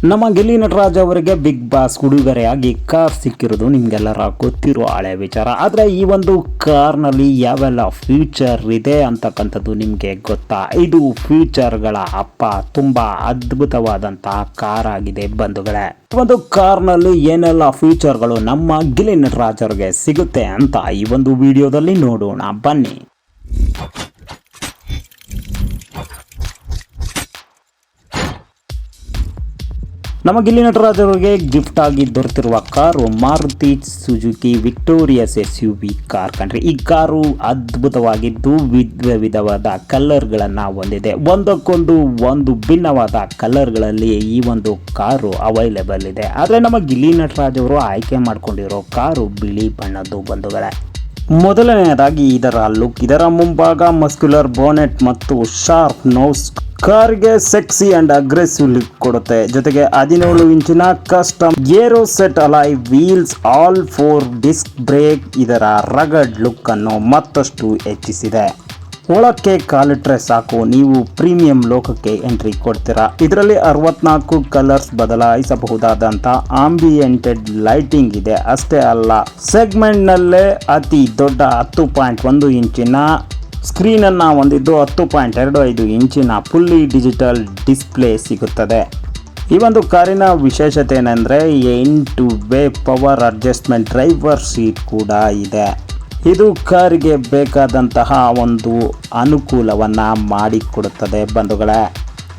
ನಮ್ಮ ಗಿಲ್ಲಿ ನಟರಾಜ್ ಅವರಿಗೆ big boss ಉಡುಗೊರೆಯಾಗಿ ಕಾರ್ ಸಿಕ್ಕಿರೋದು ನಿಮಗೆಲ್ಲರ ಗೊತ್ತಿರೋ ಹಳೆ ವಿಚಾರ. ಆದರೆ ಈ ಒಂದು ಕಾರ್ನಲ್ಲಿ ಯಾವೆಲ್ಲ ಫ್ಯೂಚರ್ ಇದೆ ಅಂತಕ್ಕಂಥದ್ದು ನಿಮಗೆ ಗೊತ್ತಾ? ಇದು ಫ್ಯೂಚರ್ಗಳ ಅಪ್ಪ. ತುಂಬ ಅದ್ಭುತವಾದಂತಹ ಕಾರ್ ಆಗಿದೆ ಬಂಧುಗಳೇ. ಈ ಒಂದು ಕಾರ್ನಲ್ಲಿ ಏನೆಲ್ಲ ಫ್ಯೂಚರ್ಗಳು ನಮ್ಮ ಗಿಲ್ಲಿ ನಟರಾಜ್ ಅವರಿಗೆ ಸಿಗುತ್ತೆ ಅಂತ ಈ ಒಂದು ವಿಡಿಯೋದಲ್ಲಿ ನೋಡೋಣ ಬನ್ನಿ. ನಮ್ಮ ಗಿಲ್ಲಿ ನಟರಾಜ್ ಅವರಿಗೆ ಗಿಫ್ಟ್ ಆಗಿ ದೊರೆತಿರುವ car Maruti Suzuki victorious SUV car ಕಣ್ರಿ. ಈ ಕಾರು ಅದ್ಭುತವಾಗಿದ್ದು ವಿಧವಾದ ಕಲರ್ಗಳನ್ನು ಹೊಂದಿದೆ. ಒಂದು ಭಿನ್ನವಾದ ಕಲರ್ಗಳಲ್ಲಿ ಈ ಒಂದು ಕಾರು ಅವೈಲೇಬಲ್ ಇದೆ. ಆದರೆ ನಮ್ಮ ಗಿಲ್ಲಿ ನಟರಾಜ್ ಅವರು ಆಯ್ಕೆ ಮಾಡಿಕೊಂಡಿರೋ ಕಾರು ಬಿಳಿ ಬಣ್ಣದ್ದು ಬಂಧುಗಳೇ. ಮೊದಲನೆಯದಾಗಿ ಇದರ ಲುಕ್. ಇದರ ಮುಂಭಾಗ ಮಸ್ಕ್ಯುಲರ್ ಬೋನೆಟ್ ಮತ್ತು ಶಾರ್ಪ್ ನೋಸ್ ಕಾರ್ಗೆ ಸೆಕ್ಸಿ ಅಂಡ್ ಅಗ್ರೆಸಿವ್ ಲುಕ್ ಕೊಡುತ್ತೆ. ಜೊತೆಗೆ 17 ಇಂಚಿನ custom aero set alloy wheels, all 4 disc brake ಇದರ ರಗಡ್ ಲುಕ್ ಅನ್ನು ಮತ್ತಷ್ಟು ಹೆಚ್ಚಿಸಿದೆ. ಒಳಕ್ಕೆ ಕಾಲಿಟ್ರೆ ಸಾಕು, ನೀವು ಪ್ರೀಮಿಯಂ ಲೋಕಕ್ಕೆ ಎಂಟ್ರಿ ಕೊಡ್ತೀರಾ. ಇದರಲ್ಲಿ 64 ಕಲರ್ಸ್ ಬದಲಾಯಿಸಬಹುದಾದಂಥ ಆಂಬಿಯೆಂಟೆಡ್ ಲೈಟಿಂಗ್ ಇದೆ. ಅಷ್ಟೇ ಅಲ್ಲ, ಸೆಗ್ಮೆಂಟ್ನಲ್ಲೇ ಅತಿ ದೊಡ್ಡ 10.1 ಇಂಚಿನ ಸ್ಕ್ರೀನನ್ನು ಹೊಂದಿದ್ದು 10.25 ಇಂಚಿನ ಫುಲ್ಲಿ ಡಿಜಿಟಲ್ ಡಿಸ್ಪ್ಲೇ ಸಿಗುತ್ತದೆ. ಈ ಒಂದು ಕಾರಿನ ವಿಶೇಷತೆ ಏನೆಂದರೆ 8 way power adjustment driver seat ಕೂಡ ಇದೆ. ಇದು ಕಾರಿಗೆ ಬೇಕಾದಂತಹ ಒಂದು ಅನುಕೂಲವನ್ನು ಮಾಡಿಕೊಡುತ್ತದೆ ಬಂಧುಗಳೇ.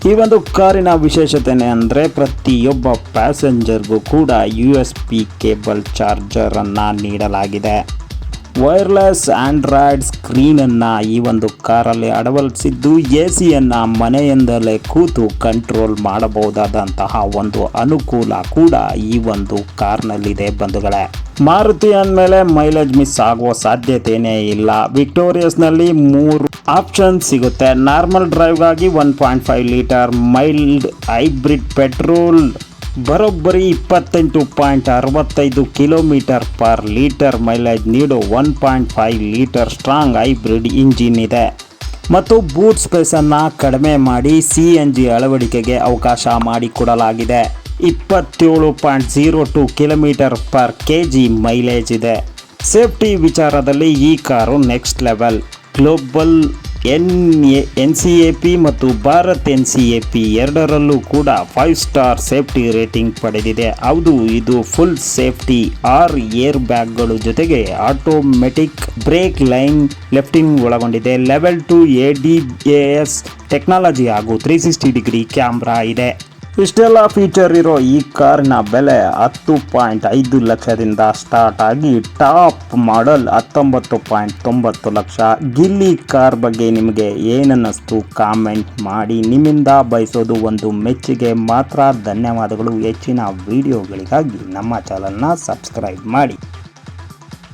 ಈ ಒಂದು ಕಾರಿನ ವಿಶೇಷತೆ ಅಂದರೆ ಪ್ರತಿಯೊಬ್ಬ ಪ್ಯಾಸೆಂಜರ್ಗೂ ಕೂಡ USB ಕೇಬಲ್ ಚಾರ್ಜರನ್ನು ನೀಡಲಾಗಿದೆ. ವೈರ್ಲೆಸ್ ಆಂಡ್ರಾಯ್ಡ್ ಸ್ಕ್ರೀನನ್ನು ಈ ಒಂದು ಕಾರಲ್ಲಿ ಅಳವಡಿಸಿದ್ದು AC-ಯನ್ನು ಮನೆಯಿಂದಲೇ ಕೂತು ಕಂಟ್ರೋಲ್ ಮಾಡಬಹುದಾದಂತಹ ಒಂದು ಅನುಕೂಲ ಕೂಡ ಈ ಒಂದು ಕಾರ್ನಲ್ಲಿದೆ ಬಂಧುಗಳೇ. ಮಾರುತಿ ಅಂದಮೇಲೆ ಮೈಲೇಜ್ ಮಿಸ್ ಆಗುವ ಸಾಧ್ಯತೆಯೇ ಇಲ್ಲ. ವಿಕ್ಟೋರಿಯಸ್ನಲ್ಲಿ 3 ಆಪ್ಷನ್ ಸಿಗುತ್ತೆ. ನಾರ್ಮಲ್ ಡ್ರೈವ್ಗಾಗಿ 1.5 ಲೀಟರ್ ಮೈಲ್ಡ್ ಹೈಬ್ರಿಡ್ ಪೆಟ್ರೋಲ್ ಬರೋಬ್ಬರಿ 28.65 ಕಿಲೋಮೀಟರ್ ಪರ್ ಲೀಟರ್ ಮೈಲೇಜ್ ನೀಡೋ 1.5 ಲೀಟರ್ ಸ್ಟ್ರಾಂಗ್ ಹೈಬ್ರಿಡ್ ಇಂಜಿನ್ ಇದೆ. ಮತ್ತು ಬೂಟ್ ಸ್ಪೇಸನ್ನು ಕಡಿಮೆ ಮಾಡಿ CNG ಅಳವಡಿಕೆಗೆ ಅವಕಾಶ ಮಾಡಿಕೊಡಲಾಗಿದೆ. 27.02 ಕಿಲೋಮೀಟರ್ ಪರ್ kg ಮೈಲೇಜ್ ಇದೆ. ಸೇಫ್ಟಿ ವಿಚಾರದಲ್ಲಿ ಈ car next level. Global NCAP ಮತ್ತು ಭಾರತ್ NCAP ಎರಡರಲ್ಲೂ ಕೂಡ 5 ಸ್ಟಾರ್ ಸೇಫ್ಟಿ ರೇಟಿಂಗ್ ಪಡೆದಿದೆ. ಹೌದು, ಇದು ಫುಲ್ ಸೇಫ್ಟಿ 6 ಏರ್ ಬ್ಯಾಗ್ಗಳು ಜೊತೆಗೆ ಆಟೋಮೆಟಿಕ್ ಬ್ರೇಕ್ ಲೈನ್ ಲೆಫ್ಟಿಂಗ್ ಒಳಗೊಂಡಿದೆ. ಲೆವೆಲ್ 2 ADAS ಟೆಕ್ನಾಲಜಿ ಹಾಗೂ 360 ಡಿಗ್ರಿ ಕ್ಯಾಮ್ರಾ ಇದೆ. ಇಷ್ಟೆಲ್ಲ ಫೀಚರ್ ಇರೋ ಈ ಕಾರಿನ ಬೆಲೆ 10.5 ಲಕ್ಷದಿಂದ ಸ್ಟಾರ್ಟ್ ಆಗಿ top model 19.90 lakh. Gilli car ಬಗ್ಗೆ ನಿಮಗೆ ಏನನ್ನಿಸ್ತು ಕಾಮೆಂಟ್ ಮಾಡಿ. ನಿಮ್ಮಿಂದ ಬಯಸೋದು ಒಂದು ಮೆಚ್ಚುಗೆ ಮಾತ್ರ. ಧನ್ಯವಾದಗಳು. ಹೆಚ್ಚಿನ ವಿಡಿಯೋಗಳಿಗಾಗಿ ನಮ್ಮ ಚಾನಲ್ನ ಸಬ್ಸ್ಕ್ರೈಬ್ ಮಾಡಿ.